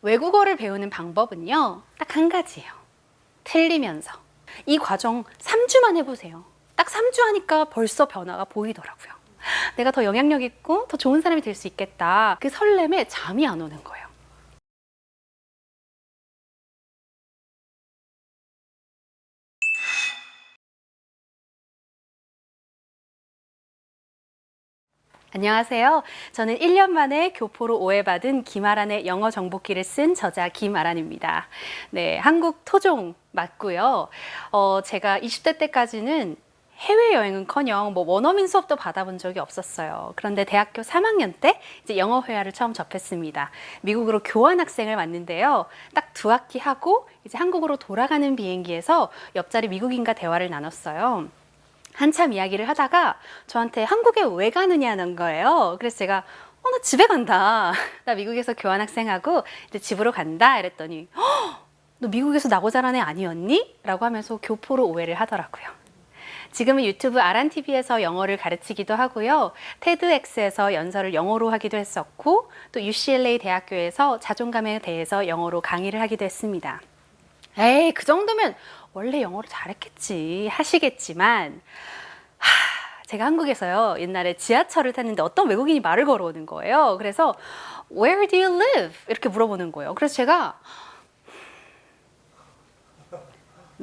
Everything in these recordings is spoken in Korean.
외국어를 배우는 방법은요, 딱 한 가지예요. 틀리면서. 이 과정 3주만 해보세요. 딱 3주 하니까 벌써 변화가 보이더라고요. 내가 더 영향력 있고 더 좋은 사람이 될 수 있겠다. 그 설렘에 잠이 안 오는 거예요. 안녕하세요. 저는 1년 만에 교포로 오해받은 김아란의 영어 정복기를 쓴 저자 김아란입니다. 네, 한국 토종 맞고요. 제가 20대 때까지는 해외여행은커녕 원어민 수업도 받아본 적이 없었어요. 그런데 대학교 3학년 때 이제 영어 회화를 처음 접했습니다. 미국으로 교환학생을 왔는데요. 딱 2학기 하고 이제 한국으로 돌아가는 비행기에서 옆자리 미국인과 대화를 나눴어요. 한참 이야기를 하다가 저한테 한국에 왜 가느냐는 거예요. 그래서 제가 나 집에 간다. 나 미국에서 교환학생하고 이제 집으로 간다. 이랬더니 너 미국에서 나고 자란 애 아니었니? 라고 하면서 교포로 오해를 하더라고요. 지금은 유튜브 아란TV에서 영어를 가르치기도 하고요. 테드엑스에서 연설을 영어로 하기도 했었고 또 UCLA 대학교에서 자존감에 대해서 영어로 강의를 하기도 했습니다. 에이, 그 정도면 원래 영어를 잘했겠지 하시겠지만 제가 한국에서요 옛날에 지하철을 탔는데 어떤 외국인이 말을 걸어오는 거예요. 그래서 Where do you live? 이렇게 물어보는 거예요. 그래서 제가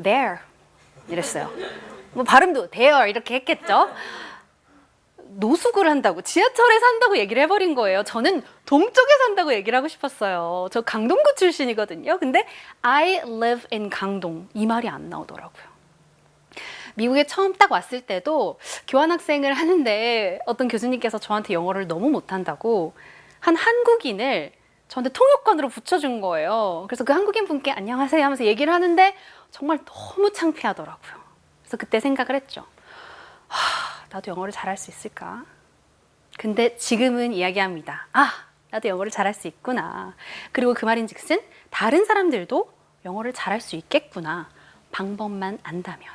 There 이랬어요. 뭐 발음도 there 이렇게 했겠죠. 노숙을 한다고, 지하철에 산다고 얘기를 해버린 거예요. 저는 동쪽에 산다고 얘기를 하고 싶었어요. 저 강동구 출신이거든요. 근데 I live in 강동 이 말이 안 나오더라고요. 미국에 처음 딱 왔을 때도 교환학생을 하는데 어떤 교수님께서 저한테 영어를 너무 못한다고 한 한국인을 저한테 통역관으로 붙여준 거예요. 그래서 그 한국인 분께 안녕하세요 하면서 얘기를 하는데 정말 너무 창피하더라고요. 그래서 그때 생각을 했죠. 나도 영어를 잘할 수 있을까? 근데 지금은 이야기합니다. 나도 영어를 잘할 수 있구나. 그리고 그 말인즉슨 다른 사람들도 영어를 잘할 수 있겠구나. 방법만 안다면.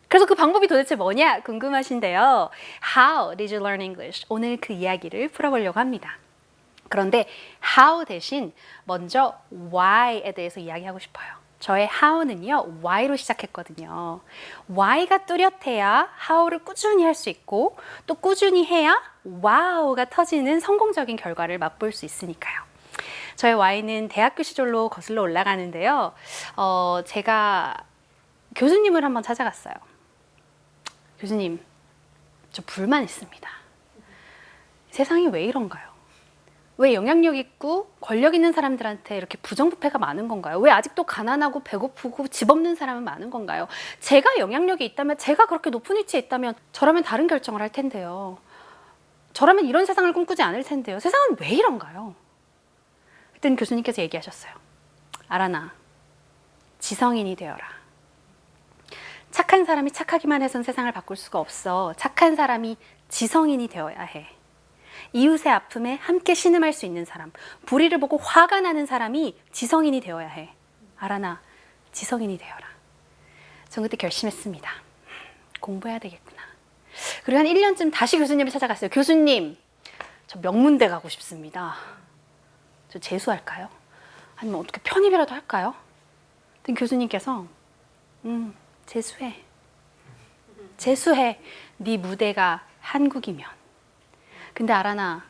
그래서 그 방법이 도대체 뭐냐 궁금하신데요. How did you learn English? 오늘 그 이야기를 풀어보려고 합니다. 그런데 how 대신 먼저 why에 대해서 이야기하고 싶어요. 저의 how는요, why로 시작했거든요. why가 뚜렷해야 how를 꾸준히 할 수 있고 또 꾸준히 해야 wow가 터지는 성공적인 결과를 맛볼 수 있으니까요. 저의 why는 대학교 시절로 거슬러 올라가는데요. 제가 교수님을 한번 찾아갔어요. 교수님, 저 불만 있습니다. 세상이 왜 이런가요? 왜 영향력 있고 권력 있는 사람들한테 이렇게 부정부패가 많은 건가요? 왜 아직도 가난하고 배고프고 집 없는 사람은 많은 건가요? 제가 영향력이 있다면, 제가 그렇게 높은 위치에 있다면 저라면 다른 결정을 할 텐데요. 저라면 이런 세상을 꿈꾸지 않을 텐데요. 세상은 왜 이런가요? 그때는 교수님께서 얘기하셨어요. 아란아, 지성인이 되어라. 착한 사람이 착하기만 해선 세상을 바꿀 수가 없어. 착한 사람이 지성인이 되어야 해. 이웃의 아픔에 함께 신음할 수 있는 사람, 불의를 보고 화가 나는 사람이 지성인이 되어야 해. 아란아, 지성인이 되어라. 전 그때 결심했습니다. 공부해야 되겠구나. 그리고 한 1년쯤 다시 교수님을 찾아갔어요. 교수님, 저 명문대 가고 싶습니다. 저 재수할까요? 아니면 어떻게 편입이라도 할까요? 그랬더니 교수님께서 재수해. 재수해. 네 무대가 한국이면. 근데 아란아,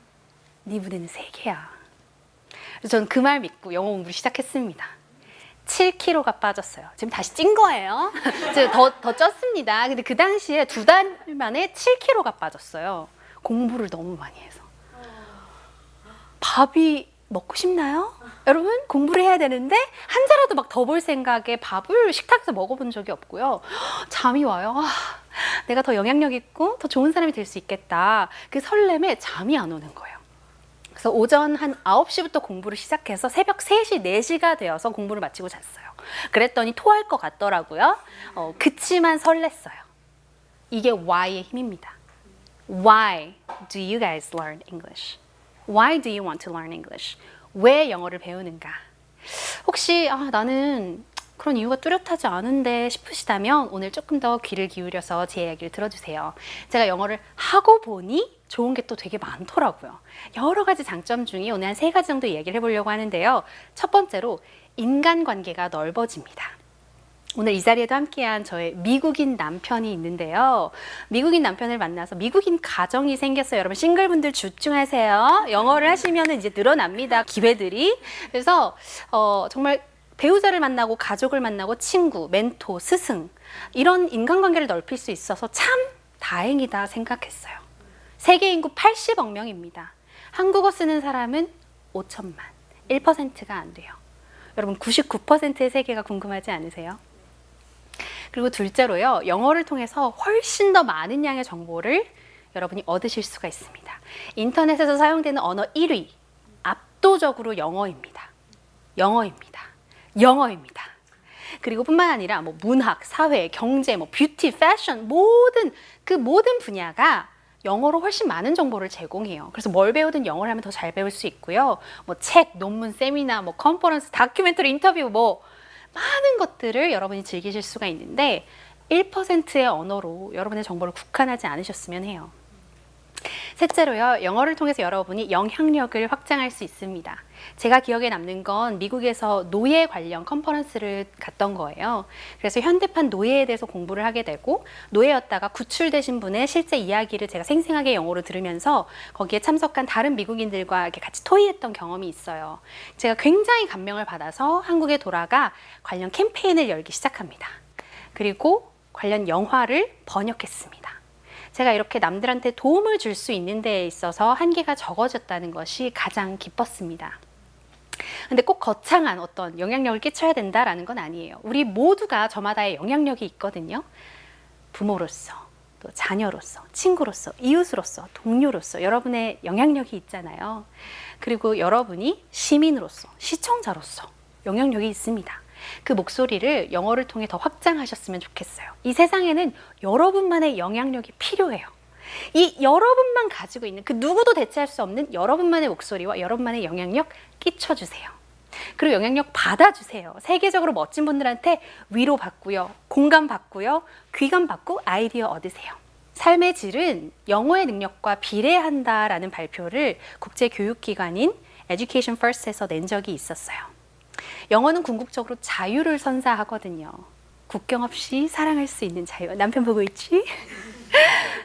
네 무대는 세계야. 그래서 저는 그 말 믿고 영어 공부를 시작했습니다. 7kg가 빠졌어요. 지금 다시 찐 거예요. 더 쪘습니다. 근데 그 당시에 2달 만에 7kg가 빠졌어요. 공부를 너무 많이 해서. 밥이 먹고 싶나요? 여러분, 공부를 해야 되는데 한 살라도 막 더 볼 생각에 밥을 식탁에서 먹어본 적이 없고요. 잠이 와요. 내가 더 영향력 있고 더 좋은 사람이 될 수 있겠다. 그 설렘에 잠이 안 오는 거예요. 그래서 오전 한 9시부터 공부를 시작해서 새벽 3시, 4시가 되어서 공부를 마치고 잤어요. 그랬더니 토할 것 같더라고요. 그치만 설렜어요. 이게 why의 힘입니다. Why do you guys learn English? Why do you want to learn English? 왜 영어를 배우는가? 혹시 나는 그런 이유가 뚜렷하지 않은데 싶으시다면 오늘 조금 더 귀를 기울여서 제 이야기를 들어주세요. 제가 영어를 하고 보니 좋은 게 또 되게 많더라고요. 여러 가지 장점 중에 오늘 한 3가지 정도 이야기를 해보려고 하는데요. 첫 번째로 인간관계가 넓어집니다. 오늘 이 자리에도 함께한 저의 미국인 남편이 있는데요. 미국인 남편을 만나서 미국인 가정이 생겼어요. 여러분 싱글분들 집중하세요. 영어를 하시면 이제 늘어납니다. 기회들이. 그래서 정말 배우자를 만나고 가족을 만나고 친구, 멘토, 스승 이런 인간관계를 넓힐 수 있어서 참 다행이다 생각했어요. 세계 인구 80억 명입니다. 한국어 쓰는 사람은 5천만, 1%가 안 돼요. 여러분 99%의 세계가 궁금하지 않으세요? 그리고 둘째로요, 영어를 통해서 훨씬 더 많은 양의 정보를 여러분이 얻으실 수가 있습니다. 인터넷에서 사용되는 언어 1위, 압도적으로 영어입니다. 영어입니다. 영어입니다. 그리고 뿐만 아니라 뭐 문학, 사회, 경제, 뭐 뷰티, 패션 모든 분야가 영어로 훨씬 많은 정보를 제공해요. 그래서 뭘 배우든 영어를 하면 더 잘 배울 수 있고요. 뭐 책, 논문, 세미나, 뭐 컨퍼런스, 다큐멘터리, 인터뷰 뭐 많은 것들을 여러분이 즐기실 수가 있는데 1%의 언어로 여러분의 정보를 국한하지 않으셨으면 해요. 셋째로요, 영어를 통해서 여러분이 영향력을 확장할 수 있습니다. 제가 기억에 남는 건 미국에서 노예 관련 컨퍼런스를 갔던 거예요. 그래서 현대판 노예에 대해서 공부를 하게 되고 노예였다가 구출되신 분의 실제 이야기를 제가 생생하게 영어로 들으면서 거기에 참석한 다른 미국인들과 이렇게 같이 토의했던 경험이 있어요. 제가 굉장히 감명을 받아서 한국에 돌아가 관련 캠페인을 열기 시작합니다. 그리고 관련 영화를 번역했습니다. 제가 이렇게 남들한테 도움을 줄 수 있는 데에 있어서 한계가 적어졌다는 것이 가장 기뻤습니다. 근데 꼭 거창한 어떤 영향력을 끼쳐야 된다라는 건 아니에요. 우리 모두가 저마다의 영향력이 있거든요. 부모로서, 또 자녀로서, 친구로서, 이웃으로서, 동료로서 여러분의 영향력이 있잖아요. 그리고 여러분이 시민으로서, 시청자로서 영향력이 있습니다. 그 목소리를 영어를 통해 더 확장하셨으면 좋겠어요. 이 세상에는 여러분만의 영향력이 필요해요. 이 여러분만 가지고 있는 그 누구도 대체할 수 없는 여러분만의 목소리와 여러분만의 영향력 끼쳐주세요. 그리고 영향력 받아주세요. 세계적으로 멋진 분들한테 위로받고요, 공감받고요, 귀감받고 아이디어 얻으세요. 삶의 질은 영어의 능력과 비례한다라는 발표를 국제교육기관인 Education First에서 낸 적이 있었어요. 영어는 궁극적으로 자유를 선사하거든요. 국경 없이 사랑할 수 있는 자유. 남편 보고 있지?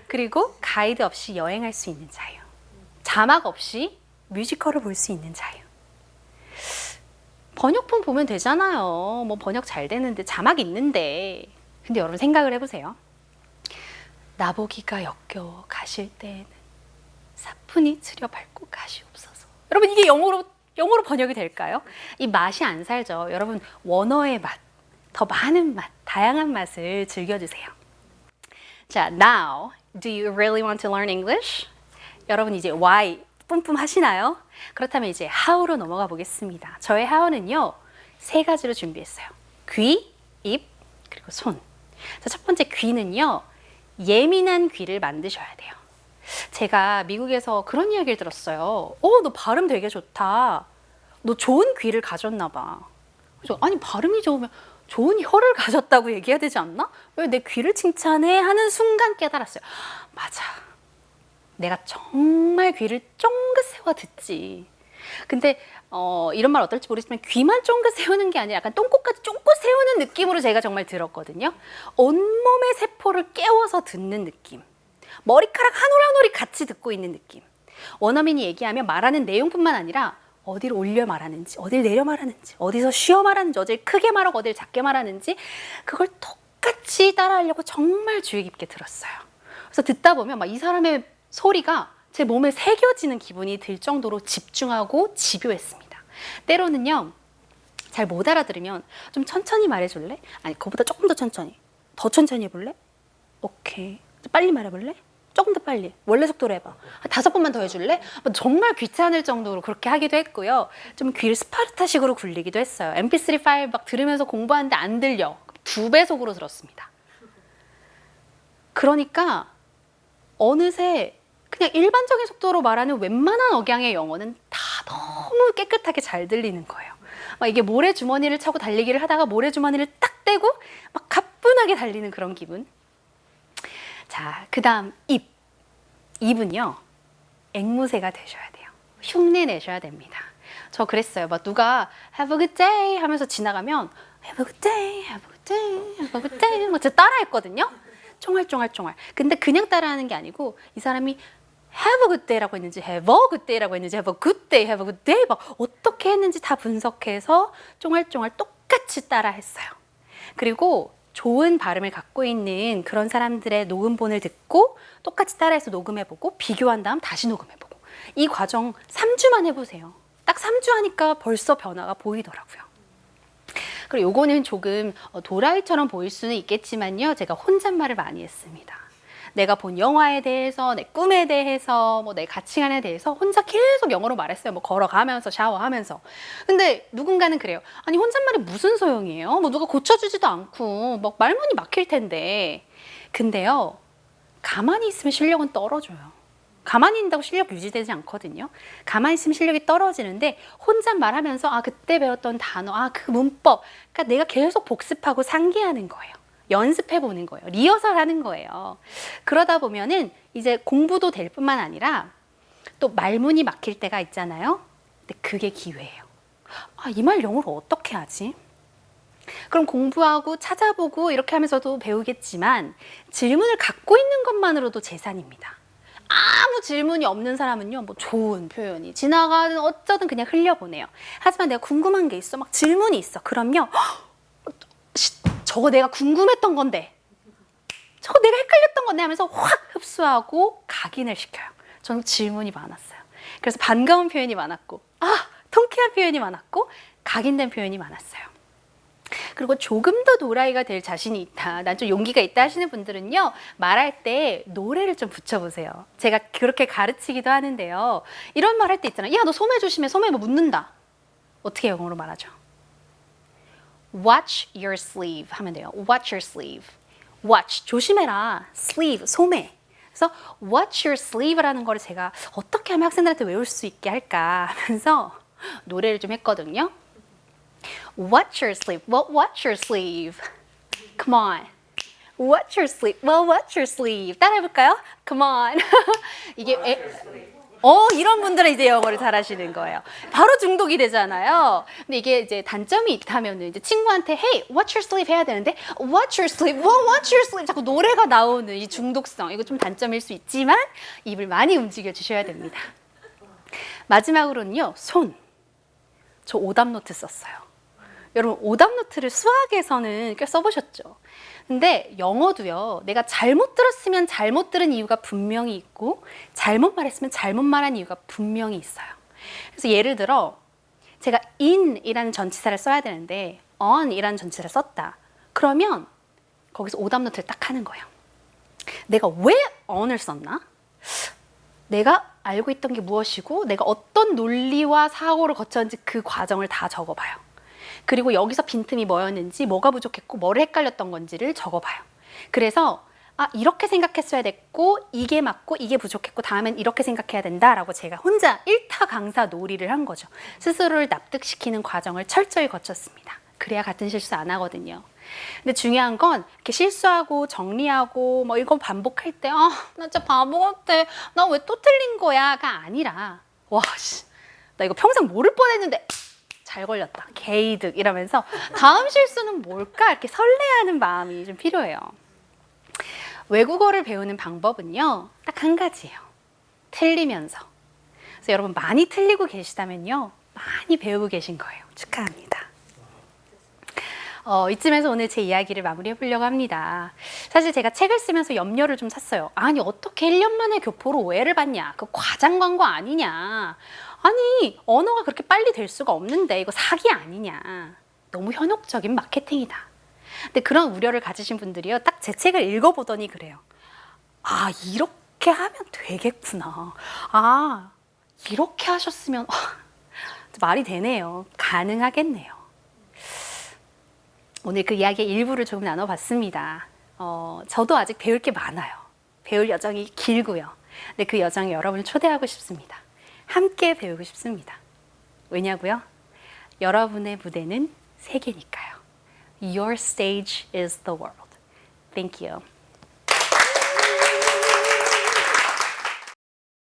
그리고 가이드 없이 여행할 수 있는 자유. 자막 없이 뮤지컬을 볼 수 있는 자유. 번역본 보면 되잖아요. 뭐 번역 잘 되는데 자막 있는데. 근데 여러분 생각을 해보세요. 나보기가 역겨워 가실 때에는 사뿐히 들여 밟고 가시옵소서. 여러분 이게 영어로 번역이 될까요? 이 맛이 안 살죠. 여러분 원어의 맛, 더 많은 맛, 다양한 맛을 즐겨주세요. 자, now, do you really want to learn English? 여러분 이제 why 뿜뿜 하시나요? 그렇다면 이제 how로 넘어가 보겠습니다. 저의 how는요, 3가지로 준비했어요. 귀, 입, 그리고 손. 자, 첫 번째 귀는요, 예민한 귀를 만드셔야 돼요. 제가 미국에서 그런 이야기를 들었어요. 너 발음 되게 좋다. 너 좋은 귀를 가졌나 봐. 그래서 아니 발음이 좋으면 좋은 혀를 가졌다고 얘기해야 되지 않나? 왜 내 귀를 칭찬해? 하는 순간 깨달았어요. 맞아. 내가 정말 귀를 쫑긋 세워 듣지. 근데 이런 말 어떨지 모르겠지만 귀만 쫑긋 세우는 게 아니라 약간 똥꼬까지 쫑긋 세우는 느낌으로 제가 정말 들었거든요. 온몸의 세포를 깨워서 듣는 느낌. 머리카락 한 올 한 올이 같이 듣고 있는 느낌. 원어민이 얘기하면 말하는 내용뿐만 아니라 어디를 올려 말하는지, 어디를 내려 말하는지, 어디서 쉬어 말하는지, 어디를 크게 말하고 어디를 작게 말하는지 그걸 똑같이 따라하려고 정말 주의 깊게 들었어요. 그래서 듣다 보면 막 이 사람의 소리가 제 몸에 새겨지는 기분이 들 정도로 집중하고 집요했습니다. 때로는요, 잘 못 알아들으면 좀 천천히 말해줄래? 아니, 그거보다 조금 더 천천히. 더 천천히 해볼래? 오케이. 빨리 말해볼래? 조금 더 빨리. 원래 속도로 해봐. 5번만 더 해줄래? 정말 귀찮을 정도로 그렇게 하기도 했고요. 좀 귀를 스파르타식으로 굴리기도 했어요. mp3 파일 막 들으면서 공부하는데 안 들려. 2배속으로 들었습니다. 그러니까 어느새 그냥 일반적인 속도로 말하는 웬만한 억양의 영어는 다 너무 깨끗하게 잘 들리는 거예요. 막 이게 모래주머니를 차고 달리기를 하다가 모래주머니를 딱 떼고 막 가뿐하게 달리는 그런 기분. 자, 그 다음 입. 입은요, 앵무새가 되셔야 돼요. 흉내 내셔야 됩니다. 저 그랬어요. 막 누가 have a good day 하면서 지나가면 have a good day, have a good day, have a good day 막 제가 따라했거든요. 쫑알쫑알쫑알. 근데 그냥 따라하는 게 아니고 이 사람이 have a good day라고 했는지 have a good day라고 했는지 have a good day, have a good day 막 어떻게 했는지 다 분석해서 쫑알쫑알 똑같이 따라했어요. 그리고 좋은 발음을 갖고 있는 그런 사람들의 녹음본을 듣고 똑같이 따라해서 녹음해보고 비교한 다음 다시 녹음해보고 이 과정 3주만 해보세요. 딱 3주 하니까 벌써 변화가 보이더라고요. 그리고 요거는 조금 도라이처럼 보일 수는 있겠지만요. 제가 혼잣말을 많이 했습니다. 내가 본 영화에 대해서, 내 꿈에 대해서, 뭐 내 가치관에 대해서 혼자 계속 영어로 말했어요. 뭐 걸어가면서, 샤워하면서. 근데 누군가는 그래요. 아니 혼잣말이 무슨 소용이에요? 뭐 누가 고쳐주지도 않고 막 말문이 막힐 텐데. 근데요, 가만히 있으면 실력은 떨어져요. 가만히 있는다고 실력 유지되지 않거든요. 가만히 있으면 실력이 떨어지는데 혼잣말 하면서 아 그때 배웠던 단어, 아 그 문법, 그러니까 내가 계속 복습하고 상기하는 거예요. 연습해 보는 거예요. 리허설 하는 거예요. 그러다 보면은 이제 공부도 될 뿐만 아니라 또 말문이 막힐 때가 있잖아요. 근데 그게 기회예요. 아, 이 말 영어로 어떻게 하지? 그럼 공부하고 찾아보고 이렇게 하면서도 배우겠지만 질문을 갖고 있는 것만으로도 재산입니다. 아무 질문이 없는 사람은요, 뭐 좋은 표현이 지나가든 어쩌든 그냥 흘려보내요. 하지만 내가 궁금한 게 있어. 막 질문이 있어. 그럼요, 저거 내가 궁금했던 건데, 저거 내가 헷갈렸던 건데 하면서 확 흡수하고 각인을 시켜요. 저는 질문이 많았어요. 그래서 반가운 표현이 많았고, 아, 통쾌한 표현이 많았고, 각인된 표현이 많았어요. 그리고 조금 더 도라이가 될 자신이 있다, 난 좀 용기가 있다 하시는 분들은요, 말할 때 노래를 좀 붙여보세요. 제가 그렇게 가르치기도 하는데요. 이런 말 할 때 있잖아요. 야, 너 소매 조심해. 소매 뭐 묻는다. 어떻게 영어로 말하죠? Watch your sleeve 하면 돼요. Watch your sleeve. Watch, 조심해라. Sleeve, 소매. 그래서 watch your sleeve라는 거를 제가 어떻게 하면 학생들한테 외울 수 있게 할까 하면서 노래를 좀 했거든요. Watch your sleeve. Well, watch your sleeve. Come on. Watch your sleeve. Well, watch your sleeve. 따라해볼까요? Come on. 이게 이런 분들은 이제 영어를 잘하시는 거예요. 바로 중독이 되잖아요. 근데 이게 이제 단점이 있다면은 이제 친구한테 Hey, watch your sleeve 해야 되는데 Watch your sleeve. Well, watch your sleeve. 자꾸 노래가 나오는 이 중독성. 이거 좀 단점일 수 있지만 입을 많이 움직여 주셔야 됩니다. 마지막으로는요, 손. 저 오답 노트 썼어요. 여러분 오답 노트를 수학에서는 꽤 써보셨죠? 근데 영어도요, 내가 잘못 들었으면 잘못 들은 이유가 분명히 있고 잘못 말했으면 잘못 말한 이유가 분명히 있어요. 그래서 예를 들어 제가 in이라는 전치사를 써야 되는데 on이라는 전치사를 썼다. 그러면 거기서 오답 노트를 딱 하는 거예요. 내가 왜 on을 썼나? 내가 알고 있던 게 무엇이고 내가 어떤 논리와 사고를 거쳤는지 그 과정을 다 적어봐요. 그리고 여기서 빈틈이 뭐였는지, 뭐가 부족했고 뭐를 헷갈렸던 건지를 적어봐요. 그래서 이렇게 생각했어야 됐고 이게 맞고 이게 부족했고 다음엔 이렇게 생각해야 된다라고 제가 혼자 일타 강사 놀이를 한 거죠. 스스로를 납득시키는 과정을 철저히 거쳤습니다. 그래야 같은 실수 안 하거든요. 근데 중요한 건 이렇게 실수하고 정리하고 뭐 이거 반복할 때 나 진짜 바보 같아. 나 왜 또 틀린 거야?가 아니라 나 이거 평생 모를 뻔했는데 잘 걸렸다. 개이득 이러면서 다음 실수는 뭘까? 이렇게 설레하는 마음이 좀 필요해요. 외국어를 배우는 방법은요, 딱 한 가지예요. 틀리면서. 그래서 여러분 많이 틀리고 계시다면요, 많이 배우고 계신 거예요. 축하합니다. 이쯤에서 오늘 제 이야기를 마무리해 보려고 합니다. 사실 제가 책을 쓰면서 염려를 좀 샀어요. 아니 어떻게 1년 만에 교포로 오해를 받냐? 그 과장 광고 아니냐? 아니 언어가 그렇게 빨리 될 수가 없는데 이거 사기 아니냐? 너무 현혹적인 마케팅이다. 근데 그런 우려를 가지신 분들이요, 딱 제 책을 읽어보더니 그래요. 이렇게 하면 되겠구나. 이렇게 하셨으면 말이 되네요. 가능하겠네요. 오늘 그 이야기의 일부를 조금 나눠봤습니다. 저도 아직 배울 게 많아요. 배울 여정이 길고요. 근데 그 여정에 여러분을 초대하고 싶습니다. 함께 배우고 싶습니다. 왜냐고요? 여러분의 무대는 세계니까요. Your stage is the world. Thank you.